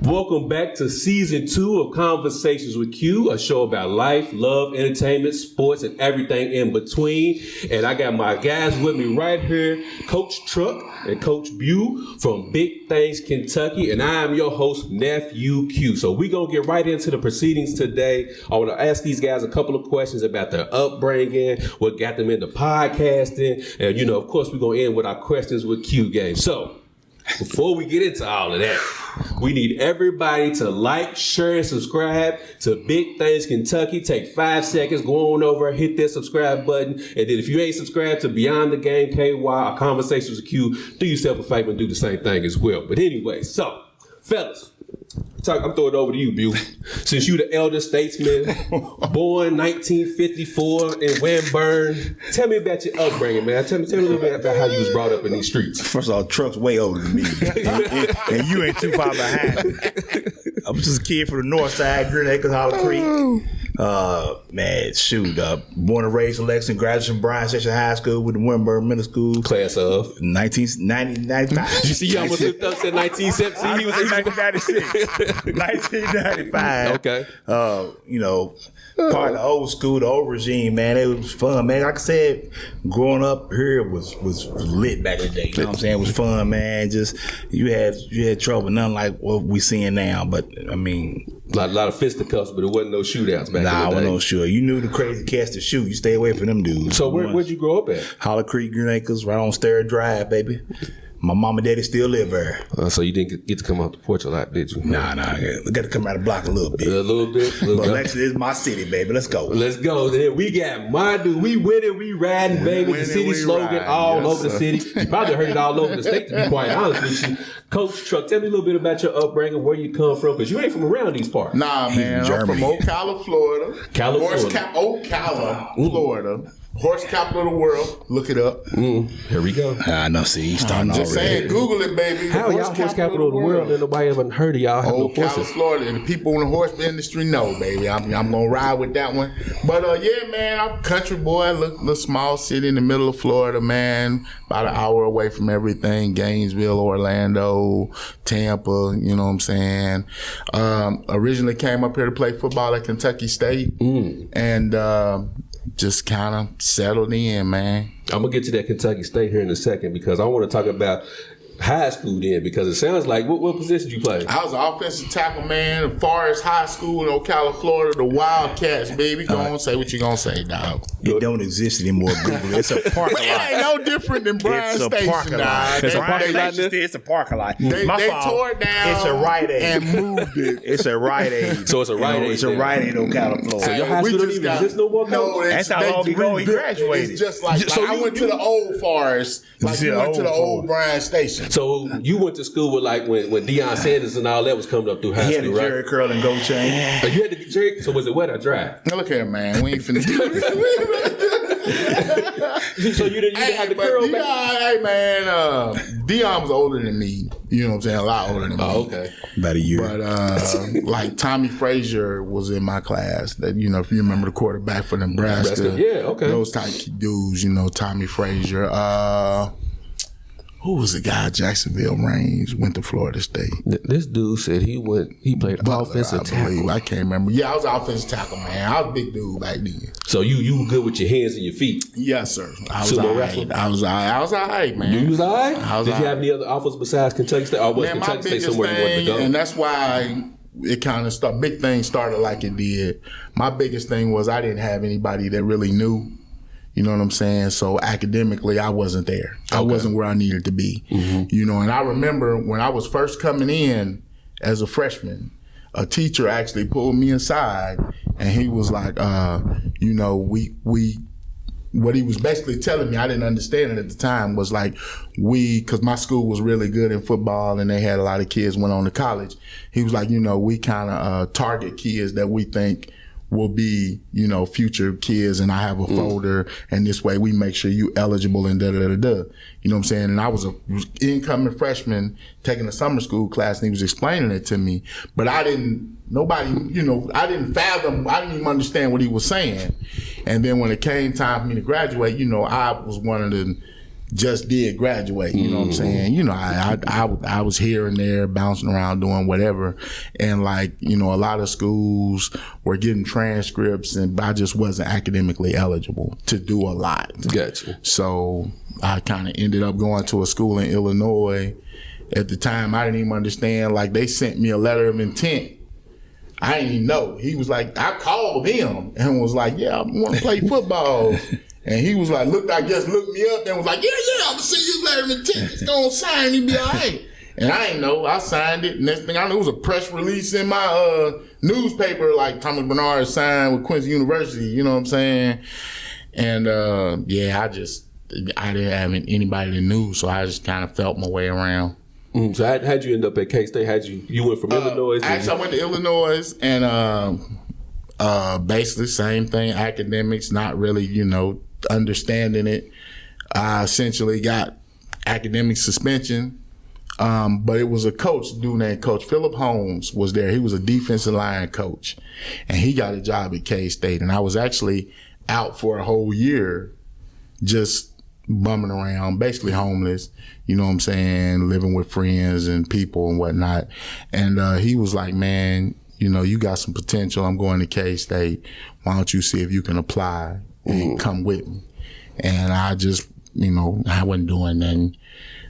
Welcome back to season 2 of Conversations with Q, a show about life, love, entertainment, sports, and everything in between. And I got my guys with me right here, Coach Truck and Coach Bew from Big Things, Kentucky. And I am your host, Nephew Q. So we're going to get right into the proceedings today. I want to ask these guys a couple of questions about their upbringing, what got them into podcasting. And, you know, of course, we're going to end with our questions with Q game. So before we get into all of that, we need everybody to like, share, and subscribe to Big Things Kentucky. Take 5 seconds, go on over, hit that subscribe button. And then if you ain't subscribed to Beyond the Game, KY, or Conversations with Q, do yourself a favor and do the same thing as well. But anyway, so, fellas, I'm throwing it over to you, Bew. Since you the elder statesman, born 1954 in Wimburn, tell me about your upbringing, man. Tell me a little bit about how you was brought up in these streets. First of all, Truck's way older than me, and you ain't too far behind me. I was just a kid from the north side, Green Acres, Hollow Creek. Born and raised in Lexington, graduated from Bryan Station High School with the Wimburn Middle School. Class of? 1995. You see, you almost looked up, said 1917. He was in 1996. 1995. Okay. Part of the old school, the old regime, man. It was fun, man. Like I said, growing up here was lit back in the day. You know what I'm saying? It was fun, man. Just you had trouble, nothing like what we seeing now. But I mean, a lot of fisticuffs, but it wasn't no shootouts back in the day. Nah, I wasn't no shootout. You knew the crazy cats to shoot. You stay away from them dudes. So where'd you grow up at? Hollow Creek, Green Acres, right on Starrett Drive, baby. My mom and daddy still live there. So you didn't get to come out the porch a lot, did you? Nah. I got to come out the block a little bit. A little bit. But Lexington is my city, baby. Let's go. Let's go. Then we got my dude. We winning, we riding, baby. The city slogan all over the city. You probably heard it all over the state, to be quite honest with you. Coach Truck, tell me a little bit about your upbringing, where you come from, because you ain't from around these parts. Nah, man. I'm from Ocala, Florida. Ocala, Florida. Horse capital of the world. Look it up. Here we go. I know. See, I'm just saying, Google it, baby. How y'all horse capital of the world? And nobody ever heard of y'all have no horses. Ocala, Florida. And the people in the horse industry know, baby. I'm gonna ride with that one. But yeah, man, I'm a country boy. Little small city in the middle of Florida, man. About an hour away from everything. Gainesville, Orlando, Tampa. You know what I'm saying? Originally came up here to play football at Kentucky State, and just kind of settled in, man. I'm going to get to that Kentucky State here in a second because I want to talk about high school then, because it sounds like, what position did you play? I was an offensive tackle, man. Forest High School in Ocala, Florida, the Wildcats, baby. Go on, say what you gonna say, dog. It don't exist anymore, Google. It's a parking lot. It ain't no different than Bryan Station, dog. It's a parking lot. It's a parking lot. They tore it down. It's a Rite Aid. And moved it. It's a Rite Aid. So it's a Rite Aid. It's a Rite Aid in Ocala, Florida. So your high school don't even exist no more? No, that's how long ago he graduated. It's just like I went to the old Forest, like you went to the old Bryan Station. So you went to school with like when Deion Sanders and all that was coming up through high school, right? He had the Jerry curl and gold chain. You had the Jerry. So was it wet or dry? Now look here, man. We ain't finna do this. So you didn't have the curl back? Hey, man. Deion was older than me. You know what I'm saying? A lot older than me. Oh, okay. About a year. But like Tommy Frazier was in my class. That, you know, if you remember the quarterback for Nebraska. Yeah, okay. Those type of dudes, you know, Tommy Frazier. Who was the guy? Jacksonville Range went to Florida State. This dude said he played offensive tackle. I can't remember. Yeah, I was offensive tackle, man. I was a big dude back then. So you good with your hands and your feet? Yes, sir. I was all right. I was all right, man. You was all right? Did you right. have any other offers besides Kentucky State? Or was man, Kentucky State somewhere you wanted to go? And that's why it kind of started. Big thing started like it did. My biggest thing was I didn't have anybody that really knew. You know what I'm saying? So academically, I wasn't there. Okay. I wasn't where I needed to be. Mm-hmm. You know, and I remember when I was first coming in as a freshman, a teacher actually pulled me aside and he was like, you know, what he was basically telling me, I didn't understand it at the time, was like because my school was really good in football and they had a lot of kids went on to college. He was like, you know, we kind of target kids that we think will be, you know, future kids, and I have a folder, and this way we make sure you eligible and da-da-da-da. You know what I'm saying? And I was an incoming freshman taking a summer school class, and he was explaining it to me, but I didn't fathom, I didn't even understand what he was saying. And then when it came time for me to graduate, you know, I was one of the just did graduate. You know what I'm saying? You know, I was here and there bouncing around doing whatever. And like, you know, a lot of schools were getting transcripts and I just wasn't academically eligible to do a lot. Gotcha. So I kind of ended up going to a school in Illinois. At the time, I didn't even understand. Like, they sent me a letter of intent. I didn't even know. He was like, I called him and was like, yeah, I want to play football. And he was like, looked me up and was like, yeah, I'm going to send you a letter of intent. It's going to sign, you be all right. And I didn't know. I signed it. Next thing I knew, it was a press release in my newspaper, like Thomas Bernard signed with Quincy University. You know what I'm saying? And yeah, I didn't have anybody that knew, so I just kind of felt my way around. So how'd you end up at K-State? You went from Illinois? Actually, I went to Illinois and basically same thing, academics, not really, you know, understanding it. I essentially got academic suspension, but it was a dude named Coach Philip Holmes was there. He was a defensive line coach, and he got a job at K-State. And I was actually out for a whole year just bumming around, basically homeless, you know what I'm saying, living with friends and people and whatnot. And he was like, man, you know, you got some potential. I'm going to K-State. Why don't you see if you can apply and come with me? And I just, you know, I wasn't doing nothing.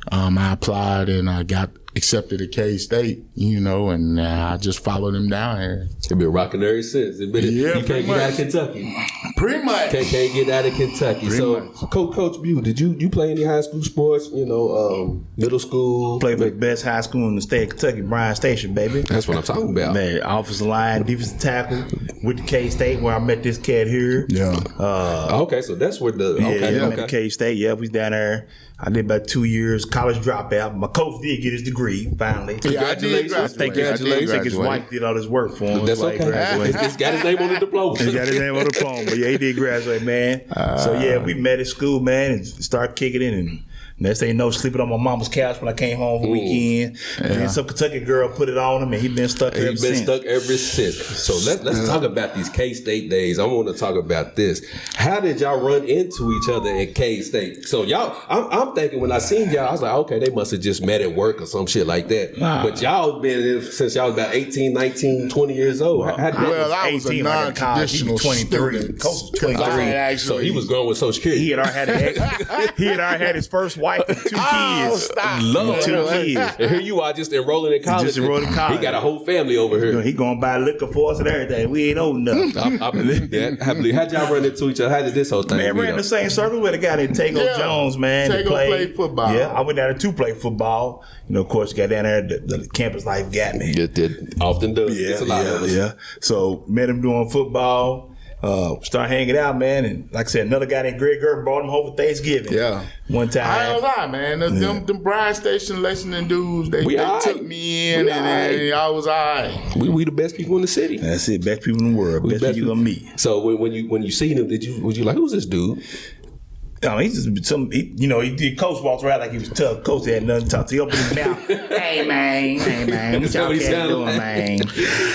I applied and I got accepted at K-State, you know, and I just followed him down here. It's been rocking ever since. You can't get out of Kentucky. Pretty much. Can't get out of Kentucky. Pretty so, much. Coach Bew, did you play any high school sports? You know, middle school? Played for the best high school in the state of Kentucky, Bryan Station, baby. That's what I'm talking about. Man, offensive line, defensive tackle with the K-State where I met this cat here. Yeah. Okay, so that's where the I met at K-State. Yeah, we was down there. I did about 2 years college dropout. My coach did get his degree finally. Yeah, I did I think his wife did all this work for him. That's like okay. He's got his name on the diploma. He got his name on the diploma. But yeah, he did graduate, man. So yeah, we met at school, man, and started kicking it. And next thing you know, sleeping on my mama's couch when I came home for the weekend. And then some Kentucky girl put it on him, and he been stuck ever since. He's been stuck ever since. So let's talk about these K-State days. I want to talk about this. How did y'all run into each other at K-State? So y'all, I'm thinking when I seen y'all, I was like, okay, they must have just met at work or some shit like that. But y'all been in since y'all was about 18, 19, 20 20 years old. I was a non-traditional 23. Coach was 23. So he was going with Social Security. He had already had his first wife and 2 kids. Love 2 kids. And here you are just enrolling in college. He got a whole family over here. He gonna buy liquor for us and everything. We ain't old enough. I believe that. How'd y'all run into each other? How did this whole thing? Man, ran the same circle with a guy named Tego Jones, man. Tego played football. Yeah, I went down there to play football. You know, of course, got down there. The campus life got me. It often does. It's a lot of us. Yeah. So met him doing football. Start hanging out, man, and like I said, another guy named Greg Gerber brought him home for Thanksgiving. Yeah, one time. I don't lie, man. Them Bryan Station listening dudes, they took me in, and I was all right. We the best people in the city. That's it, best people in the world. Best people you gonna meet. So when you seen him, was you like, who's this dude? I mean, he's just he did coach walks around like he was tough. Coach had nothing to talk to. He opened his mouth. Hey man, what y'all doing, man?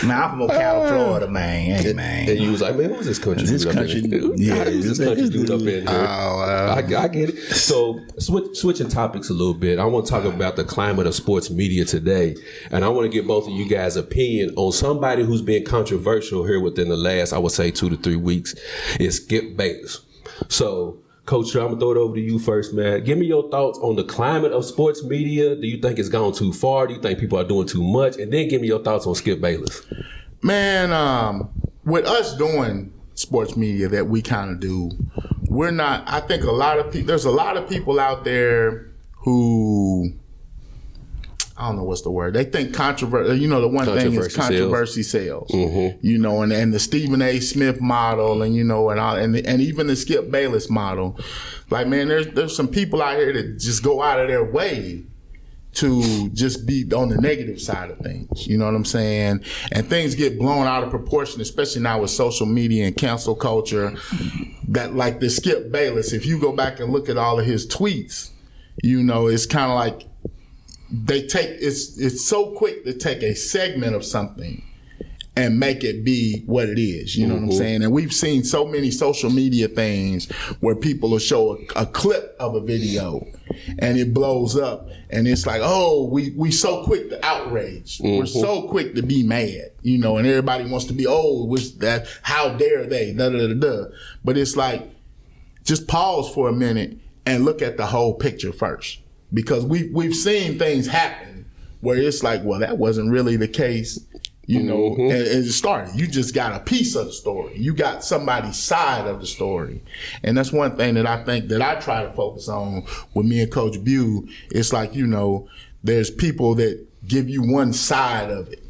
Man, I'm from Ocala, Florida, man. Hey man. And you was like, man, who's this country? This country, this country dude up in here. I get it. So switching topics a little bit, I want to talk about the climate of sports media today, and I want to get both of you guys' opinion on somebody who's been controversial here within the last, I would say, 2 to 3 weeks. Is Skip Bayless. So, Coach, I'm going to throw it over to you first, man. Give me your thoughts on the climate of sports media. Do you think it's gone too far? Do you think people are doing too much? And then give me your thoughts on Skip Bayless. Man, with us doing sports media that we kind of do, we're not, I think there's a lot of people out there who, I don't know what's the word. They think controversy. You know, the one thing is controversy sells. Mm-hmm. You know, and the Stephen A. Smith model, and you know, and even the Skip Bayless model. Like, man, there's some people out here that just go out of their way to just be on the negative side of things. You know what I'm saying? And things get blown out of proportion, especially now with social media and cancel culture. That, like the Skip Bayless, if you go back and look at all of his tweets, you know, it's kind of like. It's so quick to take a segment of something and make it be what it is. You know what I'm saying? And we've seen so many social media things where people will show a clip of a video and it blows up and it's like, oh, we so quick to outrage. We're so quick to be mad, you know, and everybody wants to be, how dare they, da da da da. But it's like, just pause for a minute and look at the whole picture first. Because we've seen things happen where it's like, well, that wasn't really the case. You know, and it started. You just got a piece of the story. You got somebody's side of the story. And that's one thing that I think that I try to focus on with me and Coach Bew. It's like, you know, there's people that give you one side of it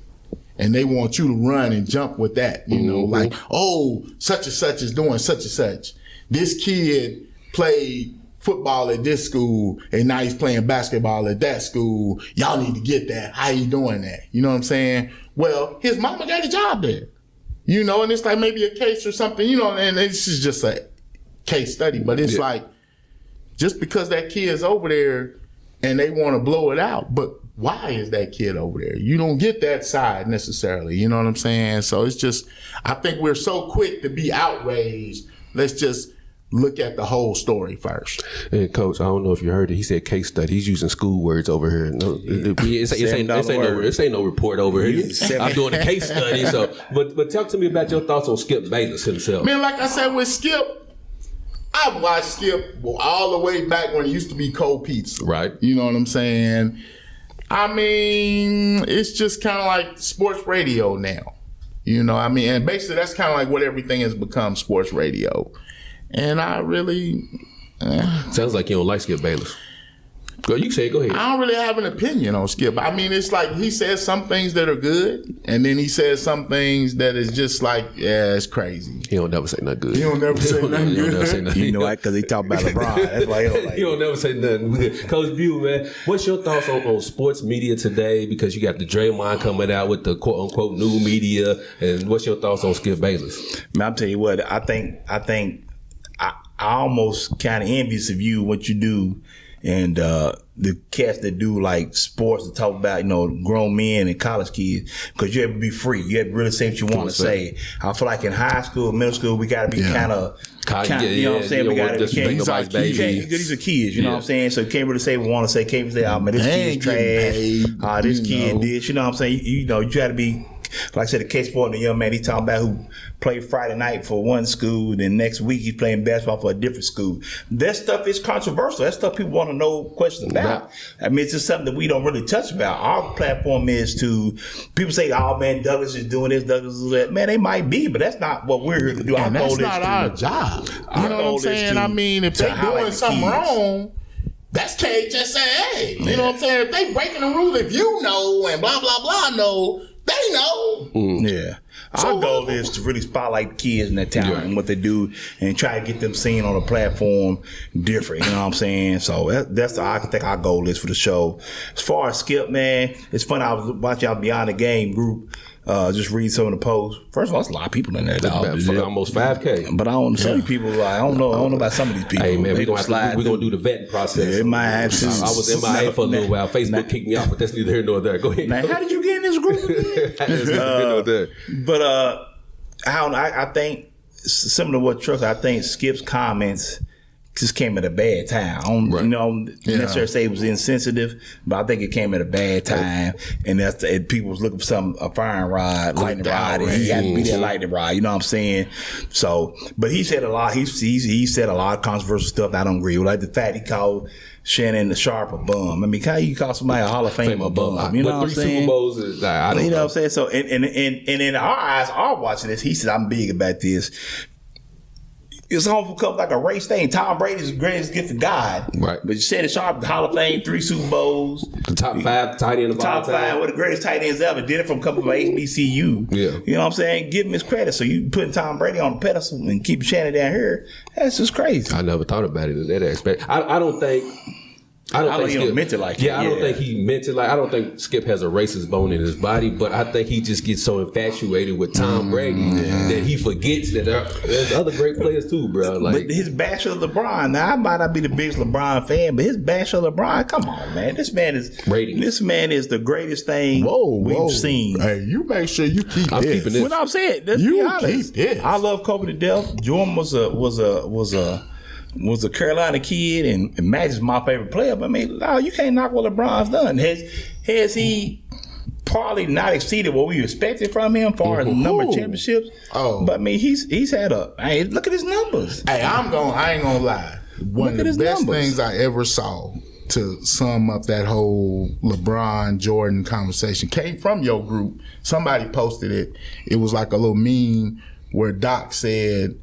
and they want you to run and jump with that, you know, like, oh, such and such is doing such and such. This kid played football at this school and now he's playing basketball at that school. Y'all need to get that. How you doing that? You know what I'm saying? Well, his mama got a job there, you know, and it's like maybe a case or something, you know, and this is just a case study, but it's like, just because that kid's over there and they want to blow it out, but why is that kid over there? You don't get that side necessarily, you know what I'm saying? So it's just, I think we're so quick to be outraged. Let's just look at the whole story first. And Coach, I don't know if you heard it. He said case study. He's using school words over here. No, this ain't no report over here. I'm doing a case study. So, but talk to me about your thoughts on Skip Bayless himself. Man, like I said with Skip, I've watched Skip all the way back when it used to be Cold Pizza. Right. You know what I'm saying? I mean, it's just kind of like sports radio now. You know, I mean, and basically that's kind of like what everything has become, sports radio. And I really... Sounds like you don't like Skip Bayless. Go ahead. I don't really have an opinion on Skip. I mean, it's like he says some things that are good, and then he says some things that is just like, yeah, it's crazy. He don't never say nothing good. He don't never say nothing good. You know why? Because he talk about LeBron. That's why he don't like He don't never say nothing good. Coach Bew, man, what's your thoughts on sports media today? Because you got the Draymond coming out with the quote-unquote new media, and what's your thoughts on Skip Bayless? Man, I'll tell you what, I think I almost kind of envious of you, what you do, and the cats that do like sports to talk about, you know, grown men and college kids, because you have to be free. You have to really say what you want to say. I feel like in high school, middle school, we got to be kind of, you know what I'm saying? We got to be these are kids, you know what I'm saying? So you can't really say what we want to say. Can't really say, oh man, this kid's trash. This kid did, you know what I'm saying? You know, you got to be. Like I said, the case for the young man, he's talking about who played Friday night for one school, then next week he's playing basketball for a different school. That stuff is controversial. That stuff people want to know questions about. I mean, it's just something that we don't really touch about. Our platform is to, people say, oh man, Douglas is doing this, Douglas is that. Man, they might be, but that's not what we're here to do. And that's not our job. You know what I'm saying? I mean, if they're doing something wrong, that's Kate just saying, hey, you know what I'm saying? If they breaking the rule, if you know and blah, blah, blah know, they know. Yeah. Our goal is to really spotlight the kids and their talent and what they do and try to get them seen on a platform different. You know what I'm saying? So that's I think our goal is for the show. As far as Skip, man, it's funny. I was watching y'all Beyond the Game group. Just read some of the posts. First of all, there's a lot of people in there. Almost 5K. But I don't know. Some people, I don't know about some of these people. Hey man, we're gonna do the vetting process. It might have to. I was MIA for a little while. Facebook kicked me out, but that's neither here nor there. Go ahead. Man, how did you get in this group? But I think similar to what Truck, I think Skip's comments just came at a bad time. I don't necessarily say it was insensitive, but I think it came at a bad time. And people was looking for a firing rod, lightning rod, and he had to be that lightning rod. You know what I'm saying? So, but he said a lot. He said a lot of controversial stuff that I don't agree with. Like the fact he called Shannon Sharp a bum. I mean, how you call somebody a Hall of Fame a bum? You know what I'm saying? Super Bowls is, I don't know what I'm saying? So, and in our eyes, are watching this, he said, I'm big about this. It's almost become like a race thing. Tom Brady's the greatest gift of God. Right. But Shannon Sharp, the Hall of Fame, 3 Super Bowls. The top 5 tight end of all time. Top 5, one of the greatest tight ends ever. Did it from a couple of HBCU. Yeah. You know what I'm saying? Give him his credit. So you putting Tom Brady on the pedestal and keep Shannon down here, that's just crazy. I never thought about it in that aspect. I don't think I don't think he meant it like that. Yeah, I don't think he meant it like. I don't think Skip has a racist bone in his body, but I think he just gets so infatuated with Tom Brady that he forgets that there's other great players too, bro. Like, but his bash of LeBron. Now I might not be the biggest LeBron fan, but his bash of LeBron. Come on, man. This man is the greatest thing we've seen. Hey, you make sure you keep I'm this. keeping this. What I'm saying, let's be honest. Keep this. I love Kobe to death. Jordan was a Carolina kid, and Magic's my favorite player. But I mean, no, you can't knock what LeBron's done. Has he probably not exceeded what we expected from him, as far as the number of championships? Oh, but I mean, he's had hey, look at his numbers. Hey, I ain't gonna lie. One of the best things I ever saw to sum up that whole LeBron Jordan conversation came from your group. Somebody posted it. It was like a little meme where Doc said,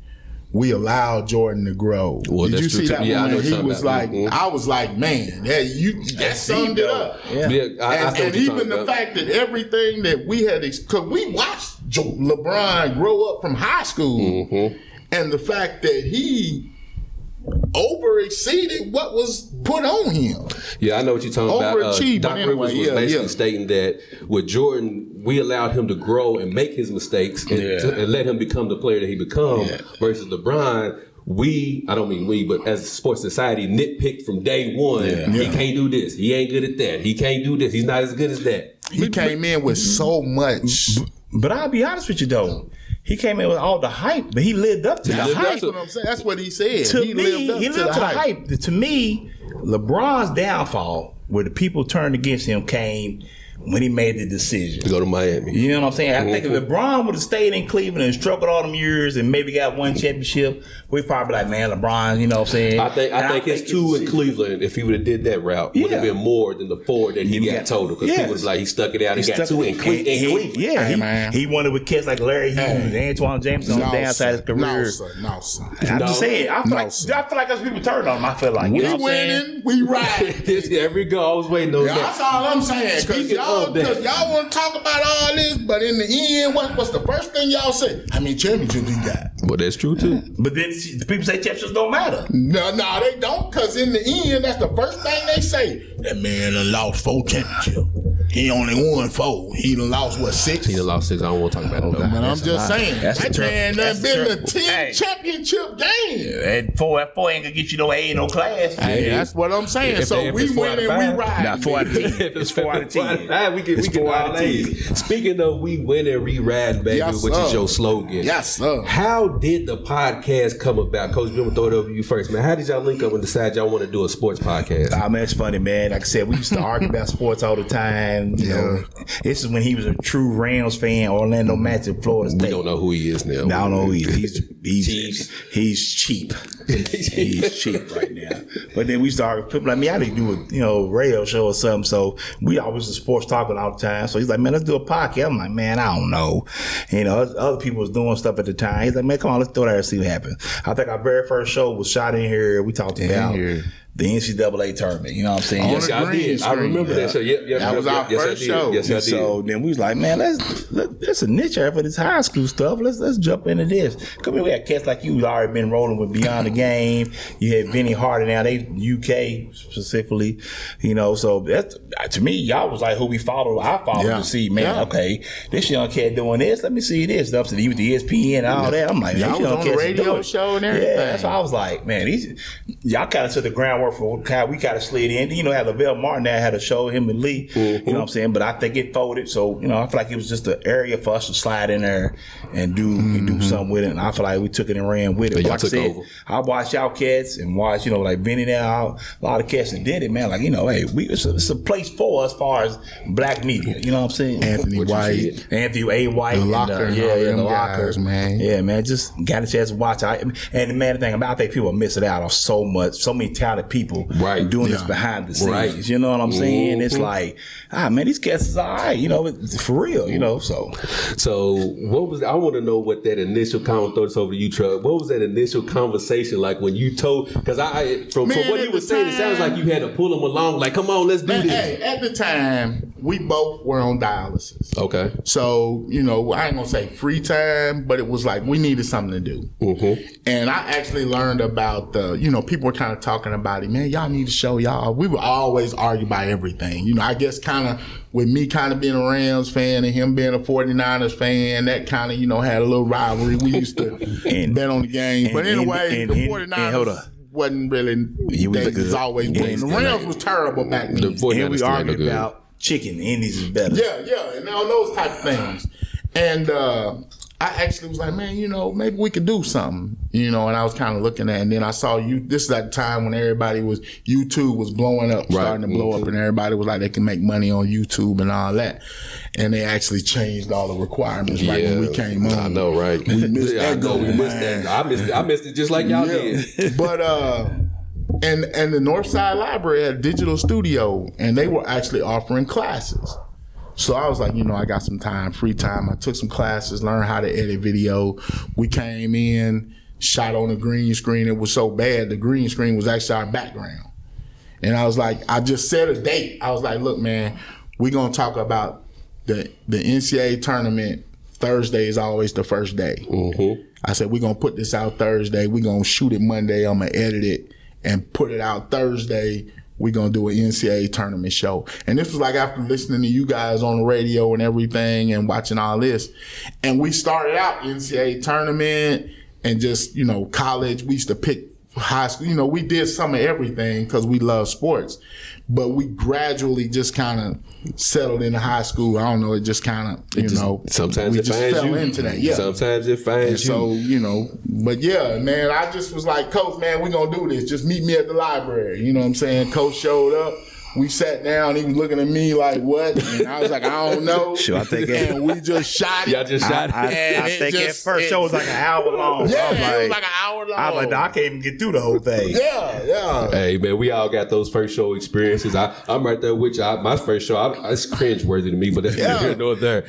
"We allowed Jordan to grow." Well, did you see that one? He was like, I was like, man, that summed it up. Yeah. And even the fact that everything that we had, because we watched LeBron grow up from high school, and the fact that he over-exceeded what was put on him. Yeah, I know what you're talking about. Doc Rivers was basically stating that with Jordan, we allowed him to grow and make his mistakes and let him become the player that he become. Versus LeBron, I don't mean we, but as a sports society, nitpicked from day one. He can't do this. He ain't good at that. He can't do this. He's not as good as that. He came in with so much. But I'll be honest with you though. He came in with all the hype, but he lived up to the hype. That's what I'm saying. That's what he said. He lived up to the hype. To me, LeBron's downfall, where the people turned against him, came when he made the decision to go to Miami. You know what I'm saying? I think if LeBron would have stayed in Cleveland and struggled all them years and maybe got one championship, we'd probably like, man, LeBron, you know what I'm saying? I think his 2 in Cleveland, if he would have did that route, would have been more than the 4 that he got total. Because people was like, he stuck it out and got 2 in Cleveland. He wanted with kids like Larry Hughes and Antoine Jameson on the downside of his career. No, sir. I'm just saying, I feel like those people turned on him. I feel like, you know what I'm saying? We riding. Every go, I was waiting on that. That's all I'm saying. Because y'all want to talk about all this, but in the end, what's the first thing y'all say? How many championships he got? Well, that's true too. But then the people say championships don't matter. No, they don't. Because in the end, that's the first thing they say. That man done lost 4 championships. He only won 4. He done lost 6? He done lost 6. I don't want to talk about it. But I'm just saying. That man done been to 10 championship games. And 4 ain't gonna get you no A, no class. Hey, that's what I'm saying. So we win and we ride. Nah, 4 out of 10. It's 4 out of 10. We get 4 out of 10. Speaking of we win and we ride, baby, which is your slogan. Yes, sir. How did the podcast come about? Coach, I'm gonna throw it over to you first, man. How did y'all link up and decide y'all want to do a sports podcast? Man, it's funny, man. Like I said, we used to argue about sports all the time. You know, this is when he was a true Rams fan. Orlando Magic, Florida State. We don't know who he is now. I don't know who he is. He's cheap. He's cheap right now. But then we started, people like me, I didn't do a radio show or something. So we always was sports talking all the time. So he's like, man, let's do a podcast. I'm like, man, I don't know. Other people was doing stuff at the time. He's like, man, come on, let's throw that and see what happens. I think our very first show was shot in here. We talked about the NCAA tournament. You know what I'm saying? Yes, I did. I remember that show. That was our first show. Yes, I did. So then we was like, man, let's a niche area for this high school stuff. Let's jump into this. Come here, we had cats like you who's already been rolling with Beyond the Game. You had Vinny Harder now. They UK specifically. So that's, to me, y'all was like who we followed. I followed to see, man. Okay, this young cat doing this. Let me see this. Up to the ESPN and all that. I'm like, y'all was on the radio show and everything. Yeah, that's why I was like, man, y'all kind of took the groundwork for how we kind of slid in. How Lavelle Martin had a show, him and Lee. You know what I'm saying? But I think it folded. So, I feel like it was just an area for us to slide in there and do something with it. And I feel like we took it and ran with it. Like I said, I watched y'all cats and watched, like Vinny now, a lot of cats that did it, man. Like, hey, it's a place for us as far as black media. You know what I'm saying? Anthony A. White. The locker. The lockers, man. Yeah, man. Just got a chance to watch. And the man, the thing about, I think people are missing out on so many talented people doing this behind the scenes. You know what I'm saying? It's like, man, these cats is all right, for real, so. So what was, I want to know what that initial comment, throw this over to you, Truck. What was that initial conversation like when you told, because from what you were saying, it sounds like you had to pull them along, like, come on, let's do this. Hey, at the time, we both were on dialysis. Okay. So, you know, I ain't gonna say free time, but it was like we needed something to do. Mm-hmm. And I actually learned about people were kind of talking about it. Man, y'all need to show y'all. We would always argue about everything. You know, I guess kind of with me kind of being a Rams fan and him being a 49ers fan, that kind of, you know, had a little rivalry. We used to bet on the game. But anyway, the 49ers wasn't really, they was always winning. The Rams was terrible back then. And we argued about chicken. Indies is better. Yeah, and all those type of things. And I actually was like, man, you know, maybe we could do something, you know, and I was kind of looking at it. And then I saw this is at the time when YouTube was blowing up, starting to blow up, and everybody was like, they can make money on YouTube and all that. And they actually changed all the requirements right when we came on. I know, right? We missed that goal. We missed that. I missed it just like y'all did. But, and the Northside Library had a digital studio, and they were actually offering classes. So I was like, you know, I got some time, free time. I took some classes, learned how to edit video. We came in, shot on a green screen. It was so bad, the green screen was actually our background. And I was like, I just set a date. I was like, look, man, we're going to talk about the NCAA tournament. Thursday is always the first day. Mm-hmm. I said, we're going to put this out Thursday. We're going to shoot it Monday. I'm going to edit it and put it out Thursday. We're going to do an NCAA tournament show. And this was like after listening to you guys on the radio and everything and watching all this. And we started out NCAA tournament and just, you know, college. We used to pick high school. You know, we did some of everything because we love sports. But we gradually just kind of settled into high school. I don't know. It just kind of, sometimes we it just finds fell you. into that. Yeah. Sometimes it finds you. So, you know, but yeah, man, I just was like, Coach, man, we're going to do this. Just meet me at the library. You know what I'm saying? Coach showed up. We sat down. He was looking at me like, what? And I was like, I don't know. Sure, I think and we just shot it. Y'all just shot it. I think that first show was like an hour long. Yeah, it was like an hour long. I was like, no, I can't even get through the whole thing. Yeah. Hey, man, we all got those first show experiences. I'm right there with you. My first show, it's cringe-worthy to me, but that's neither here nor there.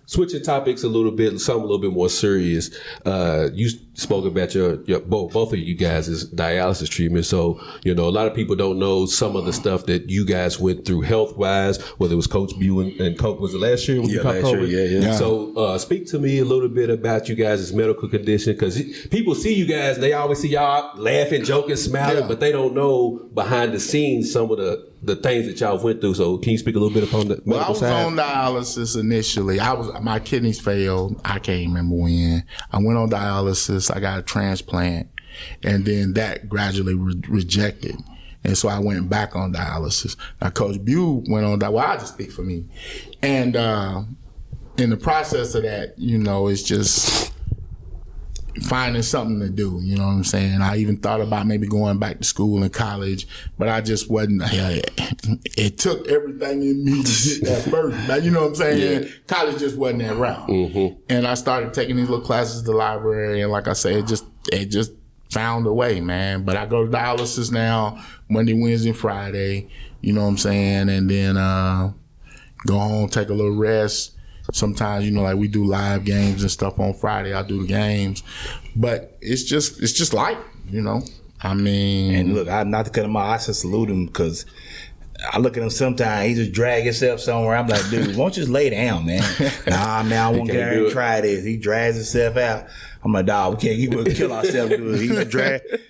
Switching topics a little bit, something a little bit more serious. You spoke about your both of you guys' dialysis treatment. So, you know, a lot of people don't know some of the stuff that you guys went through health-wise, whether it was Coach Bew and Coach, was it last year? When you caught COVID? Yeah. So, speak to me a little bit about you guys' medical condition, because people see you guys, and they always see y'all laughing, joking, smiling, but they don't know behind the scenes some of the things that y'all went through. So can you speak a little bit upon the medical side? I was on dialysis initially. My kidneys failed. I can't remember when. I went on dialysis. I got a transplant, and then that gradually rejected. And so I went back on dialysis. Now, Coach Bew went on dialysis. Well, I just speak for me. And in the process of that, you know, it's just finding something to do, you know what I'm saying? I even thought about maybe going back to school and college, but I just wasn't, it took everything in me to get that first. Now, you know what I'm saying? Yeah. College just wasn't that route. Mm-hmm. And I started taking these little classes at the library, and like I say, it just found a way, man. But I go to dialysis now, Monday, Wednesday, Friday, you know what I'm saying? And then go home, take a little rest. Sometimes, you know, like we do live games and stuff on Friday. I do the games, but it's just life, you know. I mean, and look, I'm not to cut him off. I just salute him because I look at him sometimes. He just drag himself somewhere. I'm like, dude, won't you just lay down, man? Nah, man, I won't get to try this. He drags himself out. I'm like, dog, we can't kill ourselves. Dude.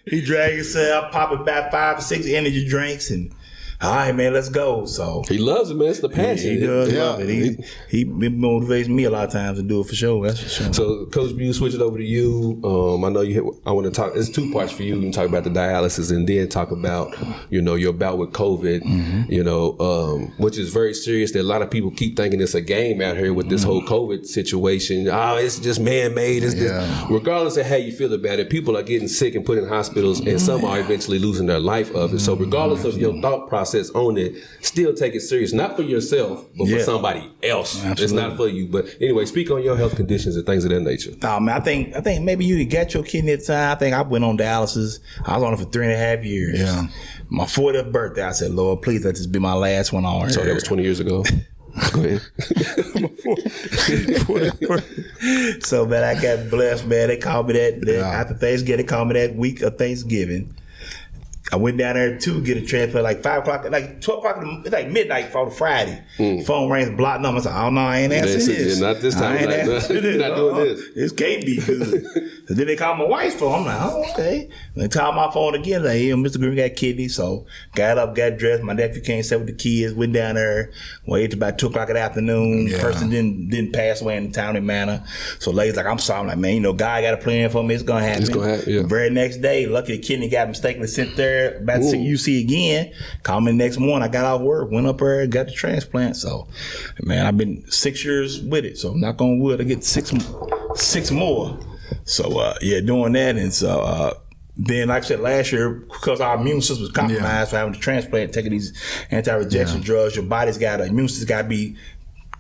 He drag himself, pop about 5 or 6 energy drinks, and all right, man, let's go. So he loves it, man. It's the passion. He does love it. He motivates me a lot of times to do it for sure. That's for sure. So, Coach Bew, switch it over to you. I know I want to talk. It's 2 parts for you. You can talk about the dialysis and then talk about, you know, your bout with COVID. Mm-hmm. You know, which is very serious. That a lot of people keep thinking it's a game out here with this whole COVID situation. Oh, it's just man-made. It's this. Regardless of how you feel about it, people are getting sick and put in hospitals, and some are eventually losing their life of it. So, regardless of your thought process on it, still take it serious, not for yourself, but for somebody else. Absolutely. It's not for you. But anyway, speak on your health conditions and things of that nature. Man, I think maybe you got your kidney at the time. I think I went on dialysis. I was on it for 3.5 years. Yeah. My 40th birthday, I said, Lord, please let this be my last one on. So that was 20 years ago. Go ahead. So, man, I got blessed, man. They called me that after Thanksgiving. They called me that week of Thanksgiving. I went down there to get a transplant like 5 o'clock, like 12 o'clock, it's like midnight for the Friday. Phone rings, blocked numbers. I don't know, I ain't answering this. Not this time. I ain't answering this. Not doing this. This can't be good. So then they called my wife's phone. I'm like, oh, okay. They called my phone again. Like, yeah, Mr. Green got kidney. So got up, got dressed. My nephew came, sat with the kids, went down there, waited till about 2 o'clock in the afternoon. Yeah. Person didn't pass away in a timely manner. So lady's like, I'm sorry. I'm like, man, you know, God got a plan for me. It's going to happen. It's gonna happen, yeah. Very next day, lucky the kidney got mistakenly sent there. About to see UC again. Called me the next morning. I got off work, went up there, got the transplant. So, man, I've been 6 years with it. So, knock on wood, I get six more. So, yeah, doing that. And so, then, like I said, last year, because our immune system was compromised for having the transplant, taking these anti-rejection drugs, your body's got, immune system's got to be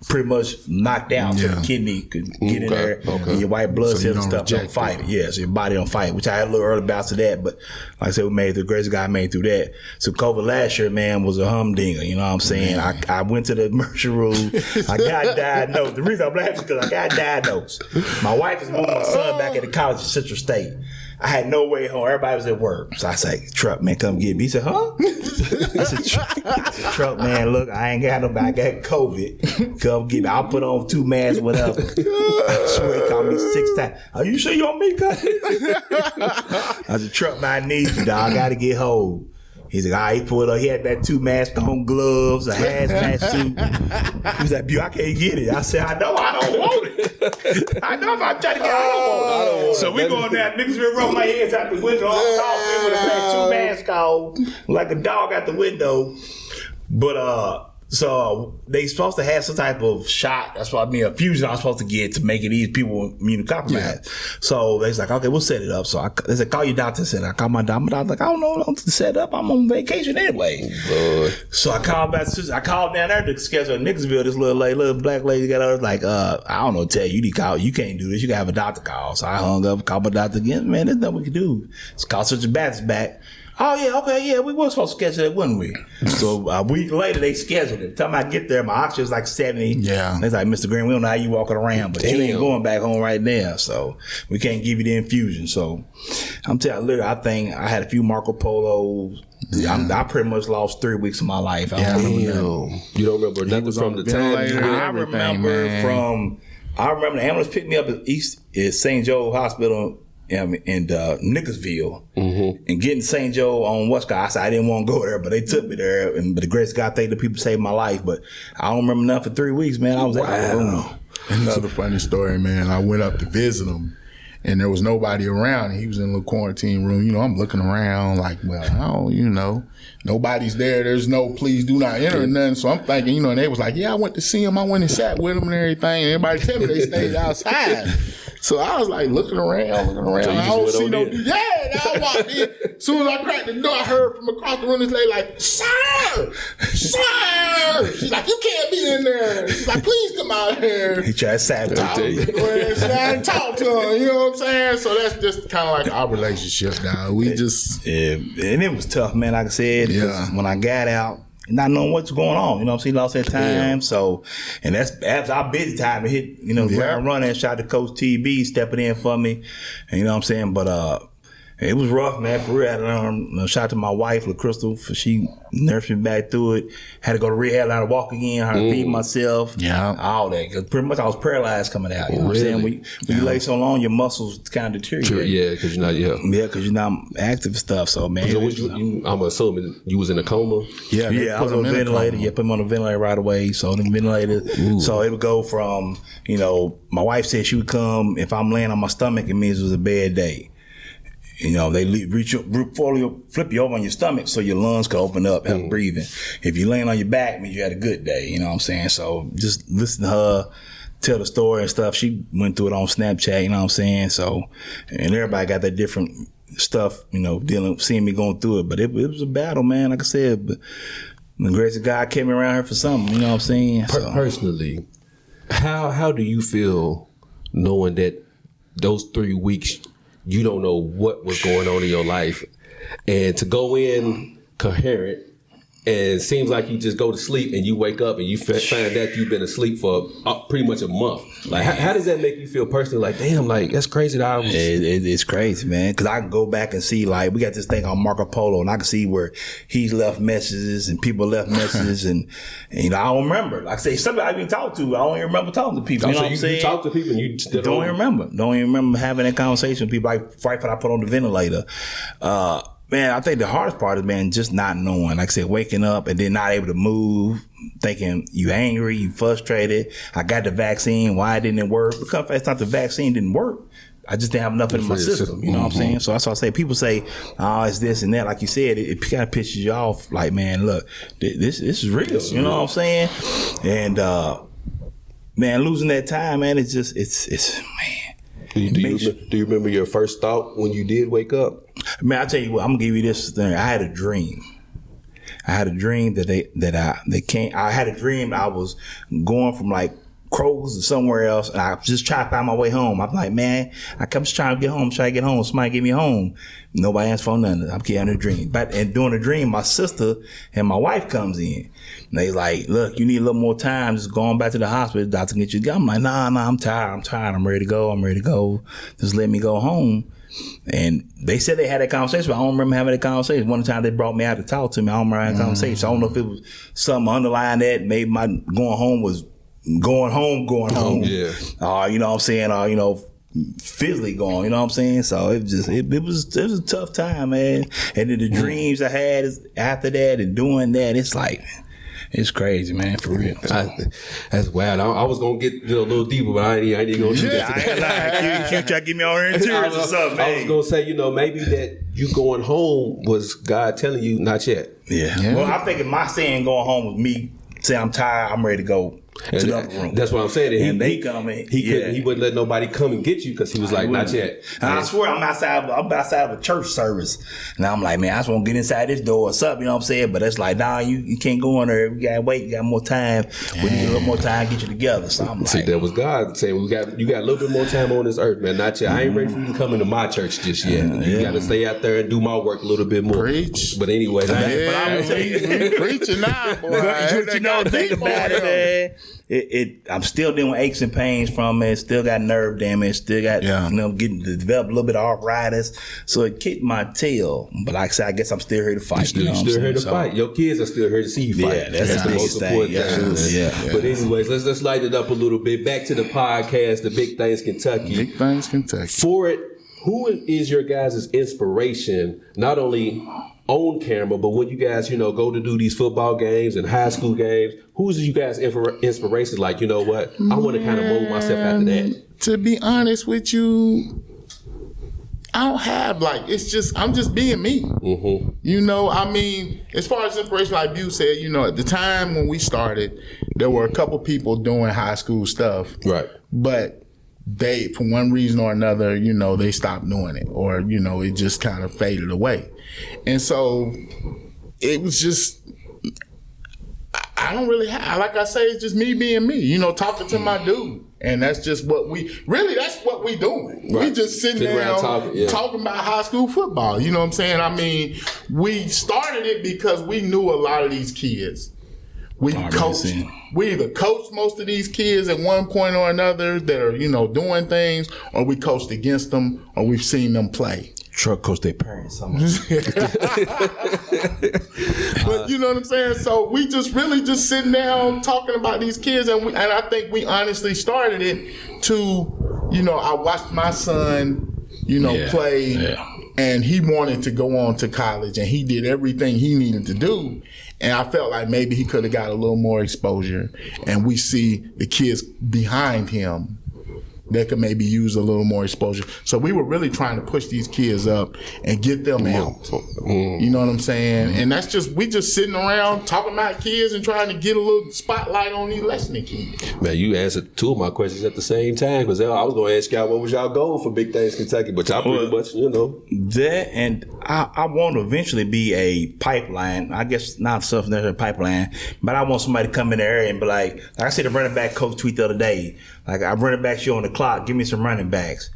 pretty much knocked out so the kidney could get in there and your white blood cells and stuff don't fight it. Yeah, so your body don't fight it, which I had a little early bouts of that, but like I said, we made it through. Grace of God made it through that. So COVID last year, man, was a humdinger, you know what I'm saying? I went to the emergency room. I got diagnosed. The reason I'm laughing is because I got diagnosed. My wife is moving my son back at the college at Central State. I had no way home. Everybody was at work. So I said, Truck, man, come get me. He said, huh? I said, Truck, man, look, I ain't got nobody. I got COVID. Come get me. I'll put on 2 masks, whatever. I swear he called me 6 times. Are you sure you want me to come? I said, Truck, man, I need you, dog. I got to get home. He's like, all right, he pulled up. He had that 2 masks on, gloves, a hazmat suit. He was like, I can't get it. I said, I know I don't want it. I know if I'm trying to get it, I don't want it. So we going down, niggas been rubbing my heads out the window. I'm talking with a 2 masks on, like a dog out the window. But, so they supposed to have some type of shot. That's what I mean, a fusion I'm supposed to get to make it these people immunocompromised. Yeah. So they was like, okay, we'll set it up. So they said, call your doctor. I said, I called my doctor. My doctor's like, I don't know what to set up. I'm on vacation anyway. So I called down there to schedule in Nicksville. This little black lady got her like, I don't know, tell you, you can't do this. You gotta have a doctor call. So I hung up, called my doctor again. Man, there's nothing we can do. So called Sister Baptist back. Oh, yeah, okay, yeah, we were supposed to schedule it, wasn't we? So a week later, they scheduled it. Time I get there, my oxygen was like 70. Yeah. They're like, Mr. Green, we don't know how you walking around, but you ain't going back home right now, so we can't give you the infusion. So I'm telling you, literally, I think I had a few Marco Polos. I pretty much lost 3 weeks of my life. I don't remember nothing. You don't remember nothing from the time? I remember the ambulance picked me up at St. Joe Hospital in Nicholasville, and getting St. Joe on West Coast. I said I didn't want to go there, but they took me there. But the grace of God, thank the people saved my life. But I don't remember nothing for 3 weeks, man. I was Another funny story, man. I went up to visit him, and there was nobody around. He was in a little quarantine room. You know, I'm looking around like, well, I don't, nobody's there. There's no please do not enter or nothing. So I'm thinking, and they was like, yeah, I went to see him. I went and sat with him and everything. And everybody tell me they stayed outside. So I was like looking around. So I don't see no dude. Yeah, I walked in. As soon as I cracked the door, I heard from across the room this lady like, sir. She's like, you can't be in there. She's like, please come out here. He tried to sabotage you. And talk to him. You know what I'm saying? So that's just kind of like our relationship now. We just. Yeah, and it was tough, man. Like I said, when I got out, not knowing what's going on, you know what I'm saying? Lost that time. So, and that's our busy time to hit, ground running. Shout out to Coach TB stepping in for me. And, you know what I'm saying? But, it was rough, man, for real. Shout out to my wife, LaCrystal, for she nursed me back through it. Had to go to rehab, had to walk again, had to feed myself. Yeah. All that. Cause pretty much I was paralyzed coming out. You know what I'm saying? When you lay so long, your muscles kind of deteriorate. Yeah, because you're not, because you're not active and stuff. So, man. So I'm assuming you was in a coma? Yeah, I was on a ventilator. Yeah, put me on a ventilator right away. So, the ventilator. Ooh. So, it would go from, my wife said she would come, if I'm laying on my stomach, it means it was a bad day. They flip you over on your stomach so your lungs can open up, help breathing. If you're laying on your back, it means you had a good day. You know what I'm saying? So just listen to her tell the story and stuff. She went through it on Snapchat, you know what I'm saying? So, and everybody got that different stuff, seeing me going through it. But it was a battle, man, like I said. But the grace of God kept me around here for something, you know what I'm saying? Personally, how do you feel knowing that those 3 weeks you don't know what was going on in your life, and to go in coherent and it seems like you just go to sleep and you wake up and you find that you've been asleep for pretty much a month. Like, how does that make you feel personally? Like, damn, like that's crazy that I was. It's crazy, man. Because I can go back and see, like, we got this thing on Marco Polo, and I can see where he's left messages and people left messages, and you know, I don't remember. Like I say, somebody I even talked to, I don't even remember talking to people. You know what I'm saying? You talk to people and you still don't even remember. Don't even remember having that conversation with people. Like right when I put on the ventilator. Man, I think the hardest part is, man, just not knowing. Like I said, waking up and then not able to move, thinking you angry, you frustrated. I got the vaccine. Why didn't it work? Because it's not the vaccine didn't work. I just didn't have enough in my system. You know what I'm saying? So that's why I say people say, oh, it's this and that. Like you said, it kind of pisses you off. Like, man, look, this is real. You know what I'm saying? And, man, losing that time, man, it's man. Do you remember your first thought when you did wake up? Man, I tell you what, I'm gonna give you this thing. I had a dream. I had a dream I had a dream I was going from like Kroger's to somewhere else, and I just trying to find my way home. I'm like, man, I'm just trying to get home, Somebody get me home. Nobody answered for nothing. I'm getting a dream. And during the dream, my sister and my wife comes in. And they like, look, you need a little more time. Just going back to the hospital. Doctor can get you. I'm like, nah, I'm tired. I'm ready to go. Just let me go home. And they said they had that conversation, but I don't remember having that conversation. One time they brought me out to talk to me. I don't remember having that conversation. So I don't know if it was something underlying that. Maybe my going home was going home. Yeah. You know what I'm saying? You know, physically going, you know what I'm saying? So it was a tough time, man. And then the dreams I had after that and doing that, it's like, it's crazy, man, for real. That's wild. I was gonna get a little deeper, but I ain't even gonna do that today. I ain't try to get me on here in tears or something, man. I was gonna say, you know, maybe that you going home was God telling you not yet. Yeah. Well, I'm thinking my saying going home was me saying I'm tired, I'm ready to go. To the upper room. That's what I'm saying. And they come in. He wouldn't let nobody come and get you because he was like, not yet. And I swear I'm outside of a church service. And I'm like, man, I just want to get inside this door or something, you know what I'm saying? But it's like, nah, you can't go in there. We gotta wait. You got more time. We need a little more time to get you together. So I'm like, that was God saying, you got a little bit more time on this earth, man. Not yet. I ain't ready for you to come into my church just yet. You got to stay out there and do my work a little bit more. Preach. But anyway, but I'm gonna tell you, preaching now, boy. You know, think about it, man. I'm still dealing with aches and pains from it. Still got nerve damage. Still got, getting to develop a little bit of arthritis. So it kicked my tail. But like I said, I guess I'm still here to fight. You're still here to fight. Your kids are still here to see you fight. Yeah, that's the most important thing. Yeah. But anyways, let's light it up a little bit. Back to the podcast, the Big Things Kentucky. Big Things Kentucky. For it, who is your guys' inspiration? Not only on camera, but when you guys, go to do these football games and high school games, who's you guys' inspiration? Like, you know what? I want to kind of mold myself after that. To be honest with you, I don't have I'm just being me. Mm-hmm. As far as inspiration, like you said, at the time when we started, there were a couple people doing high school stuff. Right. But they, for one reason or another, they stopped doing it, or, it just kind of faded away. And so it was just, I don't really have, like I say, it's just me being me, talking to my dude. And that's just what that's what we doing. Right. We just sitting down talking about high school football. You know what I'm saying? We started it because we knew a lot of these kids. We either coached most of these kids at one point or another that are, doing things, or we coached against them, or we've seen them play. Truck coach their parents. But you know what I'm saying? So we just really just sitting down talking about these kids, and I think we honestly started it to, I watched my son, play, and he wanted to go on to college, and he did everything he needed to do. And I felt like maybe he could have got a little more exposure, and we see the kids behind him that could maybe use a little more exposure. So we were really trying to push these kids up and get them out. You know what I'm saying? And that's we just sitting around talking about kids and trying to get a little spotlight on these lessening kids. Man, you answered two of my questions at the same time, because I was going to ask y'all what was y'all goal for Big Things Kentucky, but y'all pretty much, That, and I want to eventually be a pipeline. I guess not necessarily a pipeline, but I want somebody to come in the area and be like I said, the running back coach tweet the other day, like, I'm running back, you on the clock, give me some running backs.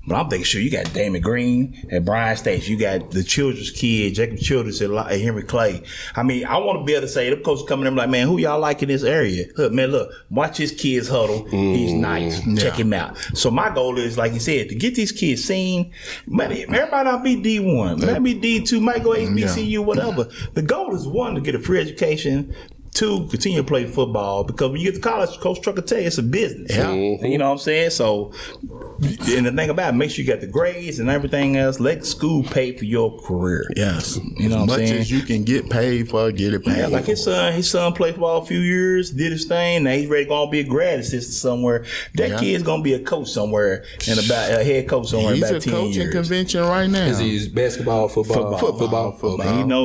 But I'm thinking, sure, you got Damon Green at Bryan State. You got the Childress kid, Jacob Childress at Henry Clay. I mean, I want to be able to say, them coaches coming in like, man, who y'all like in this area? Look, watch his kids huddle. He's nice. Check him out. So my goal is, like you said, to get these kids seen. Everybody not be D1. Might be D2, might go HBCU, whatever. The goal is, one, to get a free education. Two, continue to play football, because when you get to college, Coach Truck will tell you it's a business. Yeah. You know what I'm saying? So, and the thing about it, make sure you got the grades and everything else. Let school pay for your career. Yes. You know what I'm saying? As much as you can get paid for, get it paid. Yeah, like his son played football a few years, did his thing. Now he's ready to go be a grad assistant somewhere. That kid's going to be a coach somewhere, and about a head coach somewhere in about 10 years. He's a coaching convention right now. Is he basketball, football?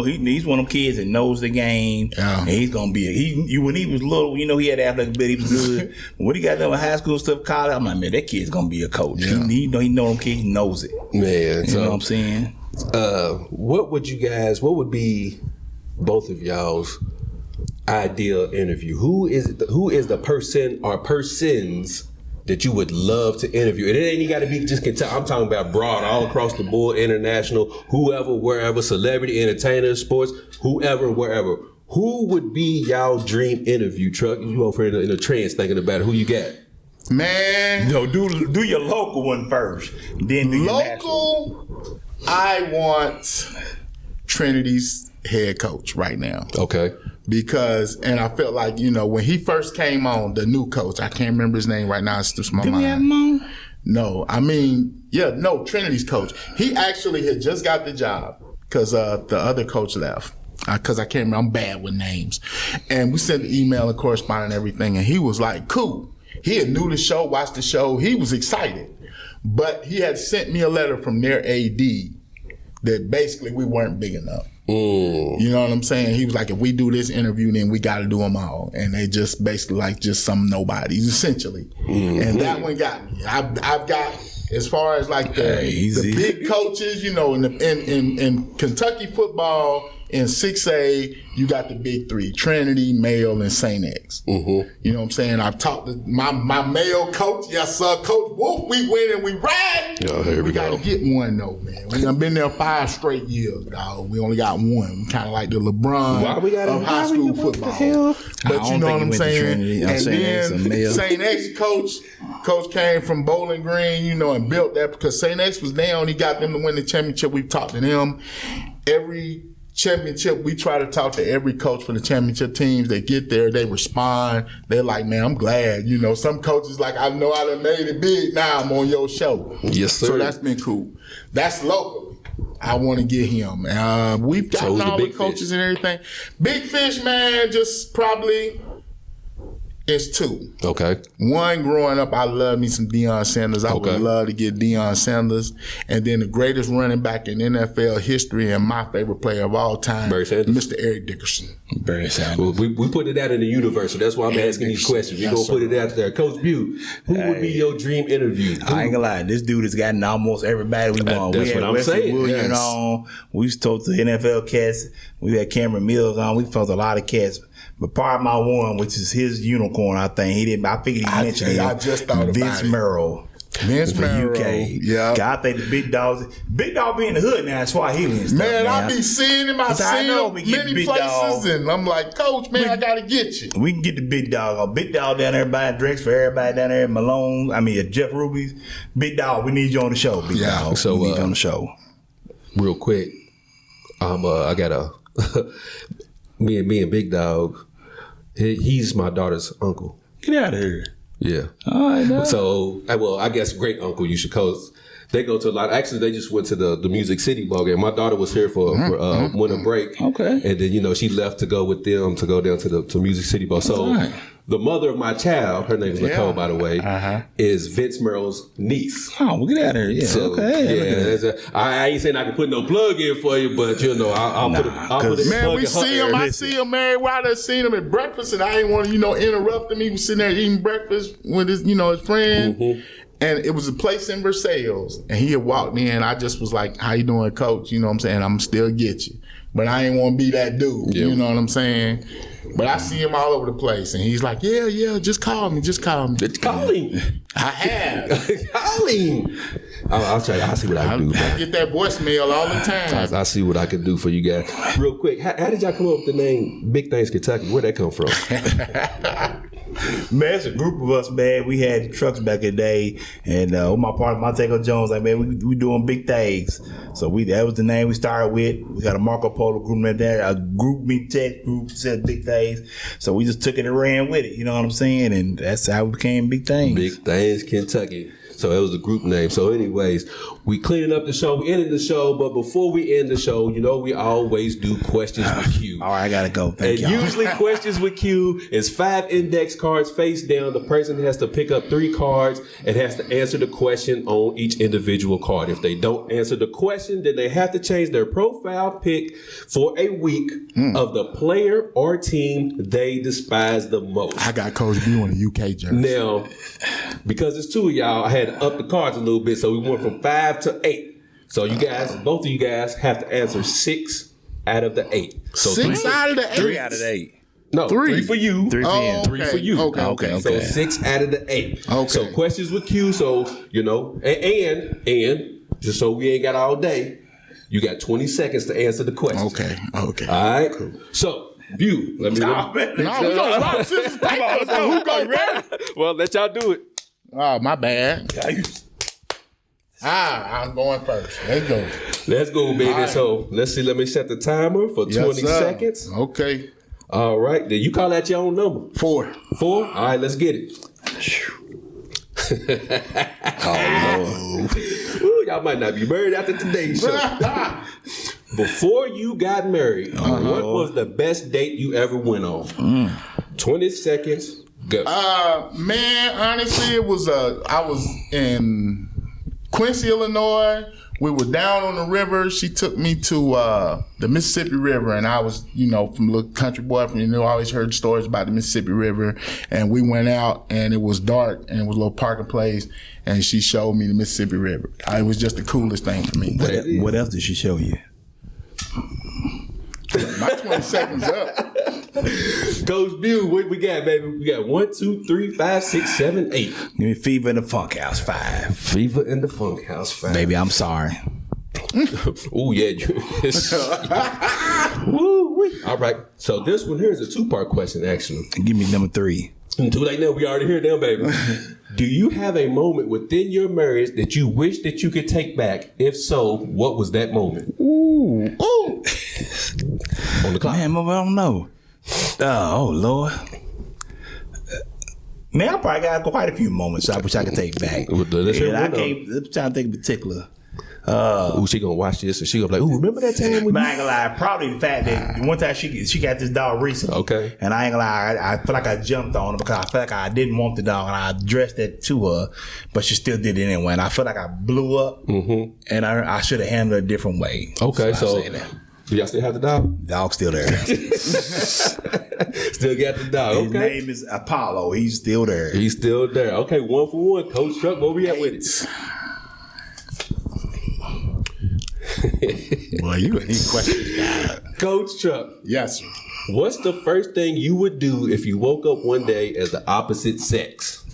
He's one of them kids that knows the game. Yeah. And he's going to be when he was little, he had athletic ability, he was good. When he got done with high school stuff, college, I'm like, man, that kid's gonna be a coach. Yeah. He know them kids, he knows it. Man, you know what I'm saying? What would be both of y'all's ideal interview? Who is the person or persons that you would love to interview? And it ain't got to be just Kentucky. I'm talking about broad, all across the board, international, whoever, wherever, celebrity, entertainer, sports, whoever, wherever. Who would be y'all dream interview, Truck? You over in a trance thinking about it. Who you got? Man. Do your local one first. Then do your local, I want Trinity's head coach right now. Okay. Because, and I felt like, when he first came on, the new coach, I can't remember his name right now, it's just my mind. Did we have him on? No, Trinity's coach. He actually had just got the job because the other coach left. Because I can't remember, I'm bad with names. And we sent the email and correspondence and everything, and he was like, cool. He had knew the show, watched the show. He was excited. But he had sent me a letter from their AD that basically we weren't big enough. You know what I'm saying? He was like, if we do this interview, then we got to do them all. And they just basically like just some nobodies, essentially. And that one got me. I've got, as far as like the big coaches, in Kentucky football, in 6A, you got the big three, Trinity, Mayo, and St. X. You know what I'm saying? I've talked to my Mayo coach. Yes, sir, Coach Wolf. We win and we ride. We got to get one, though, man. We done been there 5 straight years, dog. We only got one. We kind of like the LeBron of high school football. But you know what I'm saying? And then St. X coach came from Bowling Green, and built that because St. X was down. He got them to win the championship. We've talked to them. Every championship, we try to talk to every coach for the championship teams. They get there, they respond. They're like, man, I'm glad. Some coaches like, I know I done made it big. Now I'm on your show. Yes, sir. So that's been cool. That's local. I want to get him. We've gotten all the coaches and everything. Big Fish, man, just probably... It's 2. Okay. One, growing up, I love me some Deion Sanders. I would love to get Deion Sanders. And then the greatest running back in NFL history and my favorite player of all time, Mr. Eric Dickerson. Barry Sanders. Well, we put it out in the universe, so that's why I'm asking these questions. We're going to put it out there. Coach Bute, who would be your dream interview? I ain't gonna lie. This dude has gotten almost everybody we want. That's what I'm saying. Williams on. We've talked to NFL cats. We had Cameron Mills on. We've talked to a lot of cats. But part of my one, which is his unicorn, I think he didn't. I figured he mentioned it. I just thought about Vince Merrill. Vince Merrill, UK. Yeah. I think the big dogs be in the hood now. That's why he and stuff. Man, I be seeing him. I've seen him many places, and I'm like, Coach, man, I gotta get you. We can get the big dog. Big dog down there buying drinks for everybody down there. Malone, Jeff Ruby's. Big dog, we need you on the show. Big dog, so we need you on the show. Real quick, I got a me and Big Dog. He's my daughter's uncle. Get out of here. Yeah. All right. So, I guess great uncle you should call. They go to a lot. Actually, they just went to the Music City ball game. My daughter was here for winter break. Okay. And then, she left to go with them to go down to Music City ball. So, the mother of my child, her name is Nicole, by the way, is Vince Merrill's niece. Oh, well, get out of here. Yeah. So, I ain't saying I can put no plug in for you, but, I'll put it. Man, we see him. I see him, man. I done seen him at breakfast, and I ain't want to, interrupt him. He was sitting there eating breakfast with his, his friend. And it was a place in Versailles. And he had walked in. I just was like, how you doing, Coach? You know what I'm saying? I'm still get you. but I ain't want to be that dude. Yeah. You know what I'm saying? But I see him all over the place, and he's like, yeah, just call me. Call him. I have. Call him. I'll try. I'll see what I can do. I get that voicemail all the time. I'll see what I can do for you guys. Real quick, how did y'all come up with the name Big Things Kentucky? Where'd that come from? Man, it's a group of us, man. We had trucks back in the day, and with my partner, Montego Jones, like, man, we doing big things. So that was the name we started with. We got a Marco Polo group right there, a group me text group said Big Things. So we just took it and ran with it, you know what I'm saying? And that's how we became Big Things. Big Things Kentucky. So it was the group name. So anyways, we cleaning up the show. We ended the show. But before we end the show, you know, we always do questions with Q. All right, I got to go. Thank you. Usually questions with Q is 5 index cards face down. The person has to pick up 3 cards and has to answer the question on each individual card. If they don't answer the question, then they have to change their profile pic for a week of the player or team they despise the most. I got Coach B on the UK jersey. Now, because it's 2 of y'all, I had to up the cards a little bit, so we went from 5 to 8. So you guys, both of you guys, have to answer 6 out of the 8. So 6 out of the 8? 3 out of the 8. No, 3 for you. 3 for him. 3 for you. Okay. So 6 out of the 8. Okay. So questions with Q. So you know, and just so we ain't got all day, you got 20 seconds to answer the question. Okay. All right. Cool. So. View. Let me. No, we gonna rock, scissors, paper. So who go first? Well, let y'all do it. Oh, my bad. I'm going first. Let's go, baby. Right. So let's see. Let me set the timer for 20 seconds. Okay. All right. Then you call out your own number. 4. 4. All right. Let's get it. Oh, Lord. Ooh, y'all might not be married after today's show. Before you got married, what was the best date you ever went on? 20 seconds. Go. Man, honestly, it was I was in Quincy, Illinois. We were down on the river. She took me to the Mississippi River, and I was, from a little country boy from, I always heard stories about the Mississippi River. And we went out, and it was dark, and it was a little parking place, and she showed me the Mississippi River. It was just the coolest thing for me. What else did she show you? My 20 seconds up. Coach Bill, what we got, baby? We got 1, 2, 3, 5, 6, 7, 8. Give me Fever in the Funk House 5. Fever in the Funk House 5. Baby, I'm sorry. Oh yeah. Woo. All right. So this one here is a 2-part question, actually. Give me number 3. Too late now. We already heard them, baby. Do you have a moment within your marriage that you wish that you could take back? If so, what was that moment? Ooh. On the clock. Man, I don't know. Oh, Lord. Man, I probably got quite a few moments I wish I could take back. Let's hear And I one of can't, I'm trying to think in particular. She gonna watch this and she gonna be like, ooh, remember that time when But I ain't gonna lie, probably the fact that one time she got this dog recently. Okay. And I ain't gonna lie, I feel like I jumped on her because I felt like I didn't want the dog and I addressed it to her, but she still did it anyway. And I feel like I blew up and I should have handled it a different way. Okay, so I say that. do y'all still have the dog? Dog's still there. Still got the dog. His Okay. name is Apollo. He's still there. He's still there. Okay, 1 for 1. Coach Truck, where we at with it? Boy, you got these questions. Coach Truck, Yes, sir. what's the first thing you would do if you woke up one day as the opposite sex?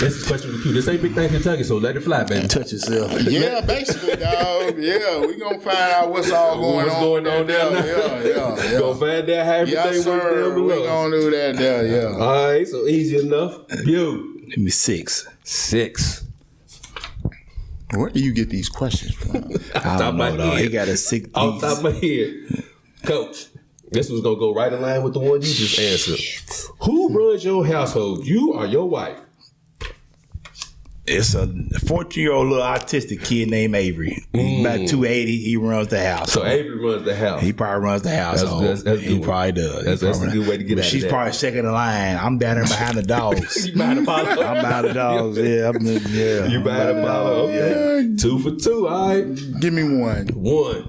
This is a question for you. This ain't Big Thing Kentucky, so let it fly, baby. Touch yourself. Yeah, basically, dog. Yeah, we gonna find out what's all going What's on. going on down there? Yeah. Gonna find out how everything Yes, works down sir. We below. gonna do that there. Yeah. All right, so easy enough. You. Give me 6. 6. Where do you get these questions from? I don't know, dog. He got a 6 Off the top of my head. Coach, this was gonna go right in line with the one you just answered. Who runs your household? You or your wife? It's a 14-year-old little autistic kid named Avery. He's about 280. He runs the house. So Avery runs the house. He probably runs the house. That's He good. probably does. That's a good way to get But out she's of that. probably second in line. I'm down there behind the dogs. You behind Apollo? I'm behind the dogs. Yeah, yeah. You behind Apollo? Okay. 2 for 2. All right. Give me one. 1.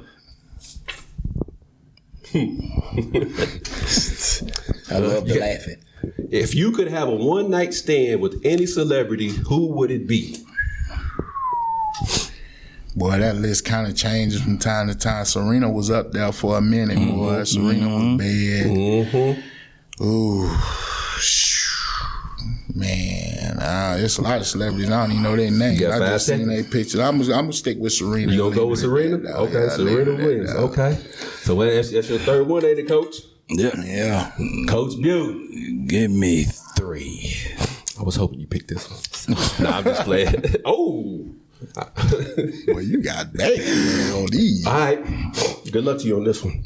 I love the laughing. If you could have a one-night stand with any celebrity, who would it be? Boy, that list kind of changes from time to time. Serena was up there for a minute, boy. Serena was bad. Ooh, man, it's a lot of celebrities. I don't even know their names. I just seen their pictures. I'm gonna stick with Serena. You gonna go with Serena? Okay, Serena wins. Okay. So that's your third one, ain't it, Coach? Yeah. Coach Butte. Give me 3. I was hoping you picked this one. Nah, I'm just playing. Oh. Well, you got bad on these. All right. Good luck to you on this one.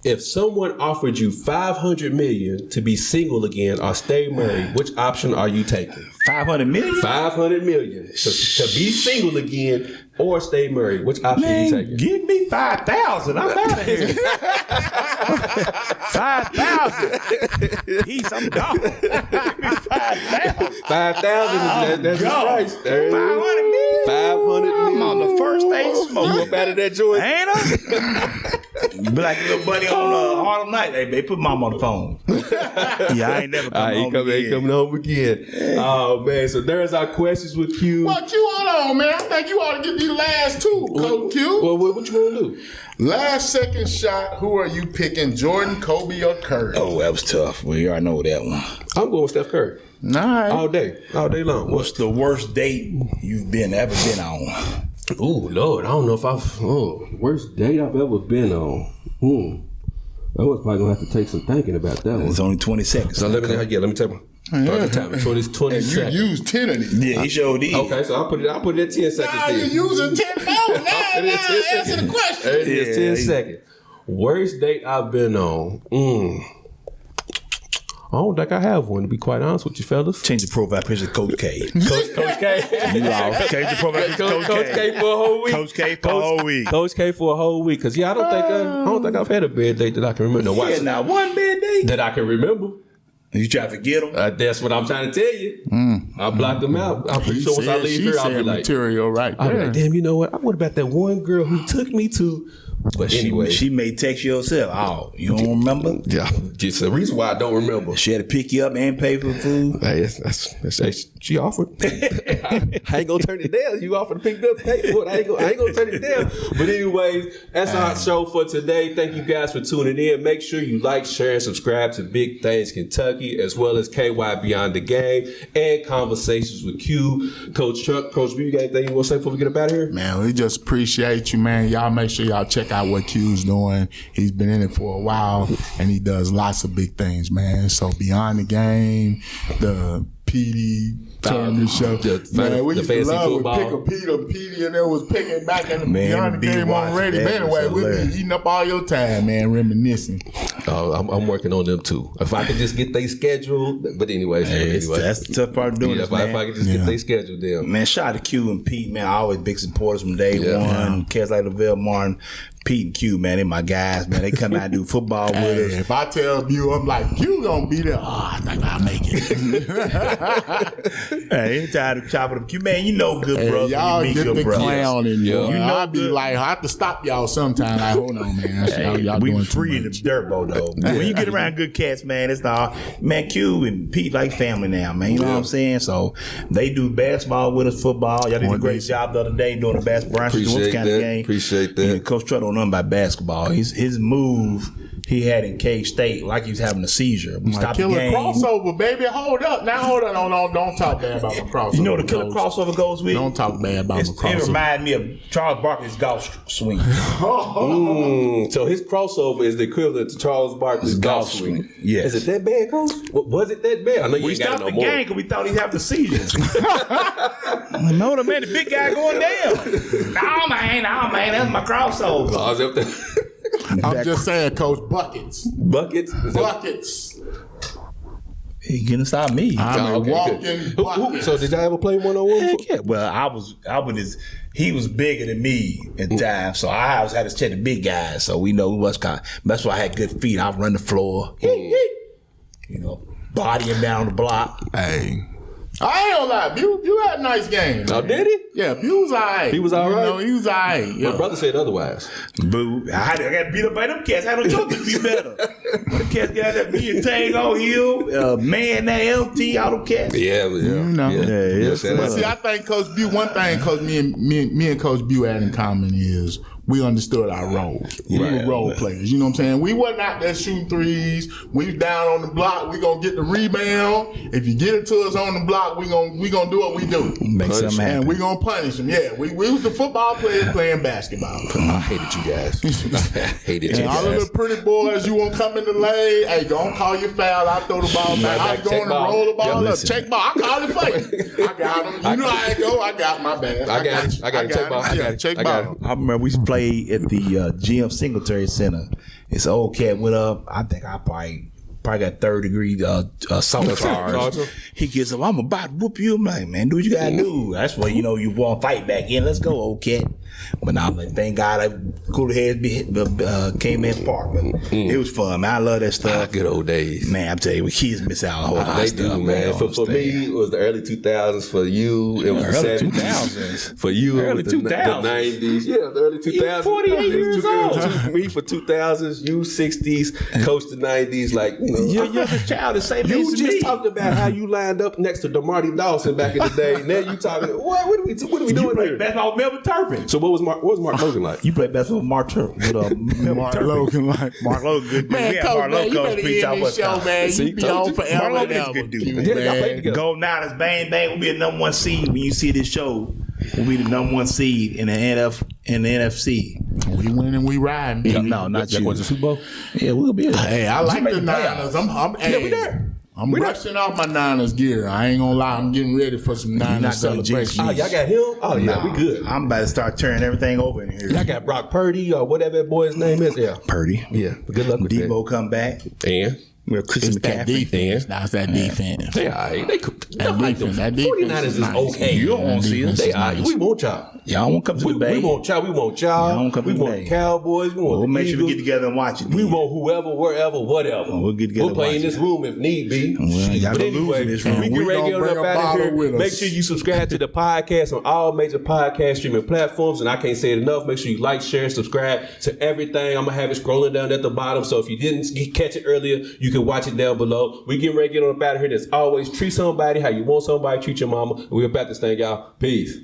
If someone offered you $500 million to be single again or stay married, which option are you taking? $500 million? $500 million to be single again or stay married. Which option are you taking? Give me 5,000. I'm out of here. 5,000. Peace, I'm gone. Give me 5,000. 5,000. That's the price. 500 million. 500 million. I'm on the first day smoking. You up out of that joint? Ain't I? Be like a little buddy on Harlem Night. They put mom on the phone. Yeah, I ain't never come home again. Ain't coming home again. Oh, man. So there's our questions with Q. What Q, hold on, man. I think you ought to get these last 2, Coach Q. Well, what you want to do? Last second shot, who are you picking, Jordan, Kobe, or Curry? Oh, that was tough. Well, you already know that one. I'm going with Steph Curry. Nice. All day long. What's the worst date you've ever been on? Ooh, Lord, I don't know if worst date I've ever been on. I was probably gonna have to take some thinking about that one. It's only 20 seconds. So let me take one. Time. 20 And seconds. you used 10 of these. Yeah, he showed these. Okay, so I'll put it at 10 seconds. Nah, then. you're using 10 now. Answer the question. There it is, 10 seconds. Worst date I've been on. I don't think I have one, to be quite honest with you, fellas. Change the profile picture to Coach K. Coach K. You lost. Change the profile picture to Coach K for a whole week. Coach K for a whole week. Coach K for a whole week. Because, I don't think I've had a bad date that I can remember. No, Yeah, not one bad date. that I can remember. You try to forget them? That's what I'm trying to tell you. I blocked them out. I'm pretty sure once I leave here, I'll be like, material right I'll be there. like, damn, you know what? What about that one girl who took me to... But anyway. She may text you herself. Oh, you don't remember? Yeah. Just the reason why I don't remember. She had to pick you up and pay for food. Hey, she offered. I ain't gonna turn it down. You offered to pick me up, pay for it. I ain't gonna turn it down. But anyways, that's our show for today. Thank you guys for tuning in. Make sure you like, share, and subscribe to Big Things Kentucky, as well as KY Beyond the Game and Conversations with Q. Coach Chuck, Coach B, you got anything you want to say before we get up out of here? Man, we just appreciate you, man. Y'all make sure y'all check out what Q's doing. He's been in it for a while, and he does lots of big things, man. So Beyond the Game, the PD Turner show. Man, we used to love to pick a PD, and then was picking back in the Beyond the Game on ready. But anyway, we be eating up all your time, man, reminiscing. I'm working on them too. If I could just get they scheduled, but anyways, That's the tough part of doing this, man. If I could just get they scheduled, them. Man, shout out to Q and Pete, man. I always big supporters from day one. Cats like Lavelle Martin, Pete and Q, man, they my guys, man. They come out and do football with us. If I tell you, I'm like, Q gonna be there. I think I'll make it. Hey, anytime to chop it up, Q, man, you know good brother. Y'all you get the brother. clown in you. You know I'll be like, I have to stop y'all sometime. Like, hold on, man. Y'all we doing free in the dirt bowl, though. When you get around good cats, man, it's all, man, Q and Pete like family now, man. You know what I'm saying? So they do basketball with us, football. Y'all did a great job the other day doing the basketball kind of game. Appreciate that. And Coach Trott don't know about basketball. His move he had in K-State, like he was having a seizure. We stopped the killer game. crossover, baby. Hold up. Now, hold on. No, don't talk bad about my crossover. You know what the killer crossover goes with? Don't talk bad about my crossover. It reminds me of Charles Barkley's golf swing. So his crossover is the equivalent to Charles Barkley's golf swing. Yes. Is it that bad, Coach? Was it that bad? I know you We ain't got stopped no the more. game because we thought he'd have the seizure. No, the man, the big guy going down. No, man, that's my crossover. I was up there. I'm just saying, Coach, buckets. Buckets? Buckets. He getting inside me. I'm a Okay, walking good. bucket. So did y'all ever play one-on-one? Yeah, well, he was bigger than me at the time, so I always had to check the big guys, so we know who was kind. That's why I had good feet. I'd run the floor, you know, body him down the block. Hey, I ain't gonna lie. You had a nice game. Oh, did he? Yeah, Bew was all right. He was all right? You know, he was all right. My brother said otherwise. Boo. I got beat up by them cats. I had no choice to be better. Them cats got that me and Tang on Hill, man, that LT, all them cats. Yeah. You know. Yes, But see, I think Coach Bew, one thing Coach me and Coach Bew had in common is we understood our roles. We were role players. You know what I'm saying? We wasn't out there shooting threes. We was down on the block. We gonna get the rebound. If you get it to us on the block, we gonna do what we do. Make something happen. And we gonna punish them. Yeah, we was the football players playing basketball. I hated you guys. I hated you And all of guys. the pretty boys, you won't come in the lane. Hey, don't call your foul. I throw the ball back. I back, go check and ball. roll the ball up. listen. Check ball. I call it for you. I got him. You know how it go. I got my bad. I got it. Check ball. I got it. Check I got ball. it. I remember we played at the Jim Singletary Center. This old cat went up. I think I probably got 3rd-degree assault charge. He gets up. I'm about to whoop you. I'm like, man, do what you gotta do. That's what you want to fight back in. Let's go, old cat. But now, thank God, cooler heads came in park. But it was fun, man. I love that stuff. Good old days. Man, I'm telling you, kids miss out on a whole lot of They stuff, do, man. For Understand. me, it was the early 2000s. For you, it was the Early 70s. 2000s. For you, it Early was the 2000s. 90s. Yeah, the early 2000s. 48 years old. Me for 2000s, you 60s, coach the 90s. Like, You're the child the same age you as just me. talked about how you lined up next to DeMarty Dawson back in the day. Now you talking, what are we You doing played here? basketball with Melvin Turpin. So what was Mark Logan like? You played basketball with Mark Turpin. Mark Logan, like Mark Logan, good dude. man, We had coach, Mark man, Logan you coach better preach out end this West show, Coast. man. See, You be told on you. forever. Mark Logan is and a good ever, dude. you, Yeah, y'all played man. together. Golden Niners, bang bang, will be the #1 seed when you see this show. We'll be the #1 seed in the NFC. We winning, we riding. No, not Y'all you. going to the Super Bowl? Yeah, we'll be there. Hey, I like make the the playoffs. Niners. Yeah, we there. I'm brushing off my Niners gear. I ain't gonna lie. I'm getting ready for some Niners not gonna celebration. Oh, y'all got him? Oh, yeah, we good. I'm about to start turning everything over in here. Y'all got Brock Purdy or whatever that boy's name is. Yeah. Purdy. Yeah. Good luck with Debo come back. that. And? We have Christian It's that McCaffrey. defense. That's that defense. They all right. They could. That defense. That defense 49ers is nice. okay. You don't want to see us. They all right. We want y'all. Y'all won't come to the Bay. We want y'all. We want Y'all y'all. don't come We to the want Bay. the Cowboys. We want We'll the make sure we Eagles. get together and watch it. We then. want whoever, wherever, whatever. We'll get together We'll play in and watch this room if need be. Well, y'all But gonna lose anyway, in this room. we We get ready to gonna get bring up a out of bottle here. with us. Make sure you subscribe to the podcast on all major podcast streaming platforms. And I can't say it enough. Make sure you like, share, and subscribe to everything. I'm going to have it scrolling down at the bottom. So if you didn't catch it earlier, you can watch it down below. We getting ready to get on up out of here. As always, treat somebody how you want somebody to treat your mama. And we're about this thing, y'all. Peace.